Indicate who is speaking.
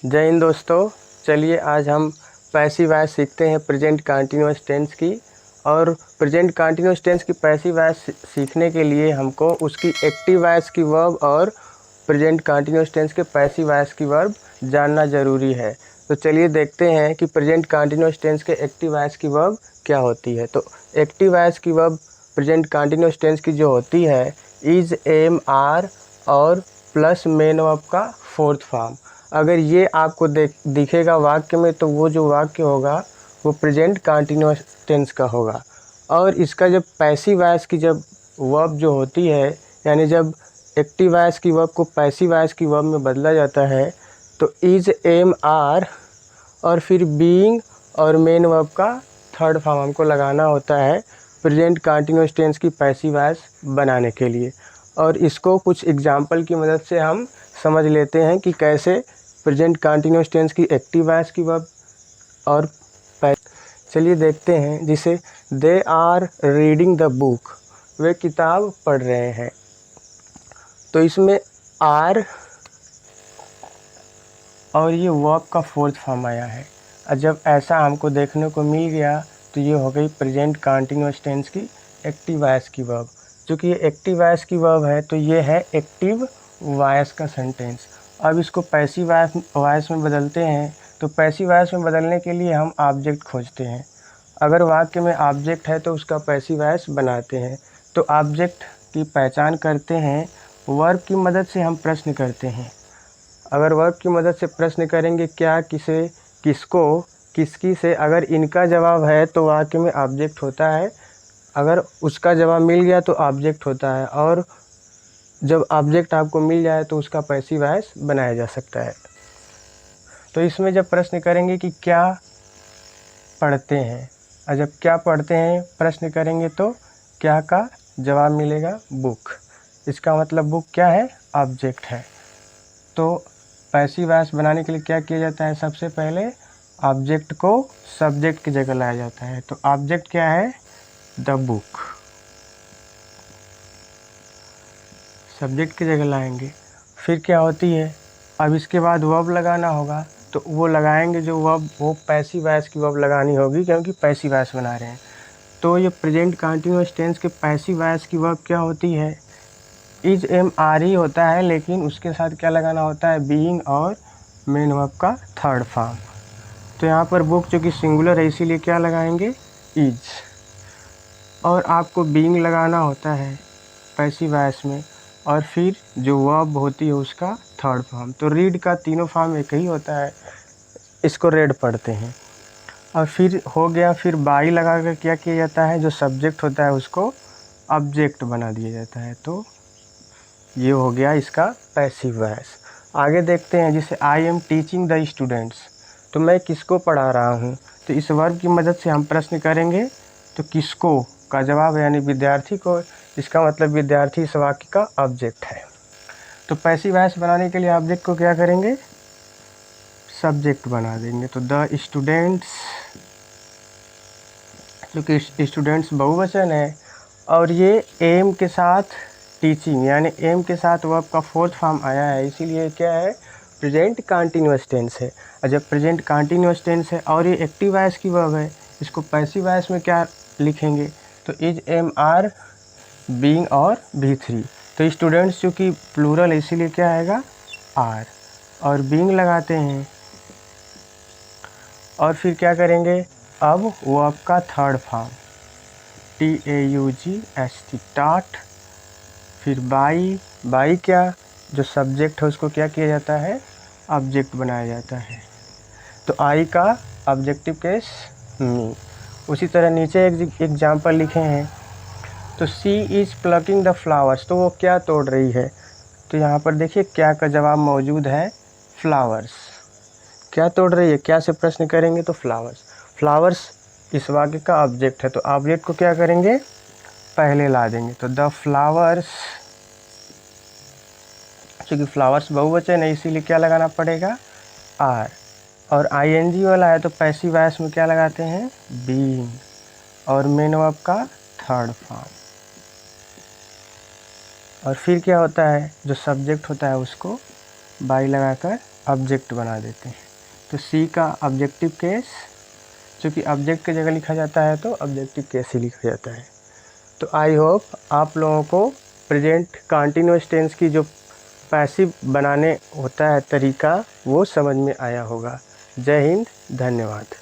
Speaker 1: जय हिंद दोस्तों। चलिए आज हम पैसिव वॉइस सीखते हैं प्रेजेंट कंटीन्यूअस टेंस की। और प्रेजेंट कंटीन्यूअस टेंस की पैसिव वॉइस सीखने के लिए हमको उसकी एक्टिव वॉइस की वर्ब और प्रेजेंट कंटीन्यूअस टेंस के पैसिव वॉइस की वर्ब जानना ज़रूरी है। तो चलिए देखते हैं कि प्रेजेंट कंटीन्यूअस टेंस के एक्टिव वॉइस की वर्ब क्या होती है। तो एक्टिव वॉइस की वर्ब प्रेजेंट कंटीन्यूअस टेंस की जो होती है इज, एम, आर और प्लस मेन वर्ब का फोर्थ फॉर्म। अगर ये आपको दिखेगा वाक्य में तो वो जो वाक्य होगा वो प्रेजेंट कंटीन्यूअस टेंस का होगा। और इसका जब पैसिव वॉइस की जब वर्ब जो होती है, यानी जब एक्टिव वॉइस की वर्ब को पैसिव वॉइस की वर्ब में बदला जाता है तो इज, एम, आर और फिर बीइंग और मेन वर्ब का थर्ड फॉर्म हमको लगाना होता है प्रेजेंट कंटीन्यूअस टेंस की पैसिव वॉइस बनाने के लिए। और इसको कुछ एग्जाम्पल की मदद से हम समझ लेते हैं कि कैसे प्रेजेंट कंटीन्यूअस टेंस की एक्टिव वॉइस की वर्ब और चलिए देखते हैं। जिसे they are reading the book, वे किताब पढ़ रहे हैं। तो इसमें आर और ये वर्ब का फोर्थ फॉर्म आया है। और जब ऐसा हमको देखने को मिल गया तो ये हो गई प्रेजेंट कंटीन्यूअस टेंस की एक्टिव वॉइस की वर्ब। चूँकि ये एक्टिव वॉइस की वर्ब है तो ये है एक्टिव वॉइस का सेंटेंस। अब इसको पैसिव वॉइस में बदलते हैं। तो पैसिव वॉइस में बदलने के लिए हम ऑब्जेक्ट खोजते हैं। अगर वाक्य में ऑब्जेक्ट है तो उसका पैसिव वॉइस बनाते हैं। तो ऑब्जेक्ट की पहचान करते हैं, वर्ब की मदद से हम प्रश्न करते हैं। अगर वर्ब की मदद से प्रश्न करेंगे क्या, किसे, किसको, किसकी से, अगर इनका जवाब है तो वाक्य में ऑब्जेक्ट होता है। अगर उसका जवाब मिल गया तो ऑब्जेक्ट होता है। और जब ऑब्जेक्ट आपको मिल जाए तो उसका पैसिव वॉइस बनाया जा सकता है। तो इसमें जब प्रश्न करेंगे कि क्या पढ़ते हैं, और जब क्या पढ़ते हैं प्रश्न करेंगे तो क्या का जवाब मिलेगा बुक। इसका मतलब बुक क्या है, ऑब्जेक्ट है। तो पैसिव वॉइस बनाने के लिए क्या किया जाता है, सबसे पहले ऑब्जेक्ट को सब्जेक्ट की जगह लाया जाता है। तो ऑब्जेक्ट क्या है, द बुक, सब्जेक्ट की जगह लाएंगे। फिर क्या होती है, अब इसके बाद वर्ब लगाना होगा तो वो लगाएंगे जो वर्ब, वो पैसिव वॉइस की वर्ब लगानी होगी क्योंकि पैसिव वॉइस बना रहे हैं। तो ये प्रेजेंट कंटीन्यूअस टेंस के पैसिव वॉइस की वर्ब क्या होती है, इज, एम, आर ही होता है, लेकिन उसके साथ क्या लगाना होता है, बीइंग और मेन वर्ब का थर्ड फॉर्म। तो यहाँ पर बुक जो कि सिंगुलर है इसीलिए क्या लगाएंगे, इज। और आपको बीइंग लगाना होता है पैसिव वॉइस में, और फिर जो वर्ब होती है उसका थर्ड फॉर्म। तो रीड का तीनों फॉर्म एक ही होता है, इसको रेड पढ़ते हैं। और फिर हो गया, फिर बाई लगा कर क्या किया जाता है, जो सब्जेक्ट होता है उसको ऑब्जेक्ट बना दिया जाता है। तो ये हो गया इसका पैसिव वॉइस। आगे देखते हैं, जिसे I am teaching the students, तो मैं किसको पढ़ा रहा हूँ। तो इस वर्ब की मदद से हम प्रश्न करेंगे तो किसको का जवाब है, यानी विद्यार्थी को। इसका मतलब विद्यार्थी इस वाक्य का ऑब्जेक्ट है। तो पैसिव वॉइस बनाने के लिए ऑब्जेक्ट को क्या करेंगे, सब्जेक्ट बना देंगे। तो द स्टूडेंट्स, क्योंकि स्टूडेंट्स बहुवचन है और ये एम के साथ टीचिंग, यानी एम के साथ वर्ब का फोर्थ फॉर्म आया है, इसीलिए क्या है, प्रेजेंट कंटीन्यूअस टेंस है। और जब प्रेजेंट कंटीन्यूअस टेंस है और ये एक्टिव वॉइस की वर्ब है, इसको पैसिव वॉइस में क्या लिखेंगे, तो इज, एम, आर, बीइंग और V3। तो स्टूडेंट्स चूँकि प्लूरल है इसीलिए क्या आएगा, आर, और बीइंग लगाते हैं। और फिर क्या करेंगे, अब वर्ब का थर्ड फॉर्म TAUGST, टाट। फिर बाई क्या, जो सब्जेक्ट है उसको क्या किया जाता है, ऑब्जेक्ट बनाया जाता है। तो आई का ऑब्जेक्टिव केस मी। उसी तरह नीचे एक एग्जाम्पल लिखे हैं, तो सी इज़ प्लकिंग द फ्लावर्स, तो वो क्या तोड़ रही है। तो यहाँ पर देखिए क्या का जवाब मौजूद है, फ्लावर्स। क्या तोड़ रही है, क्या से प्रश्न करेंगे तो फ्लावर्स। फ्लावर्स इस वाक्य का ऑब्जेक्ट है, तो ऑब्जेक्ट को क्या करेंगे, पहले ला देंगे। तो द फ्लावर्स, क्योंकि फ्लावर्स बहुवचन है इसीलिए क्या लगाना पड़ेगा, आर। और आईएनजी वाला है तो पैसिव वॉइस में क्या लगाते हैं, बीइंग, और मेन वर्ब का थर्ड फॉर्म। और फिर क्या होता है, जो सब्जेक्ट होता है उसको बाई लगाकर ऑब्जेक्ट बना देते हैं। तो सी का ऑब्जेक्टिव केस, चूँकि ऑब्जेक्ट की जगह लिखा जाता है तो ऑब्जेक्टिव केस ही लिखा जाता है। तो आई होप आप लोगों को प्रेजेंट कंटीन्यूअस टेंस की जो पैसिव बनाने होता है तरीका वो समझ में आया होगा। जय हिंद, धन्यवाद।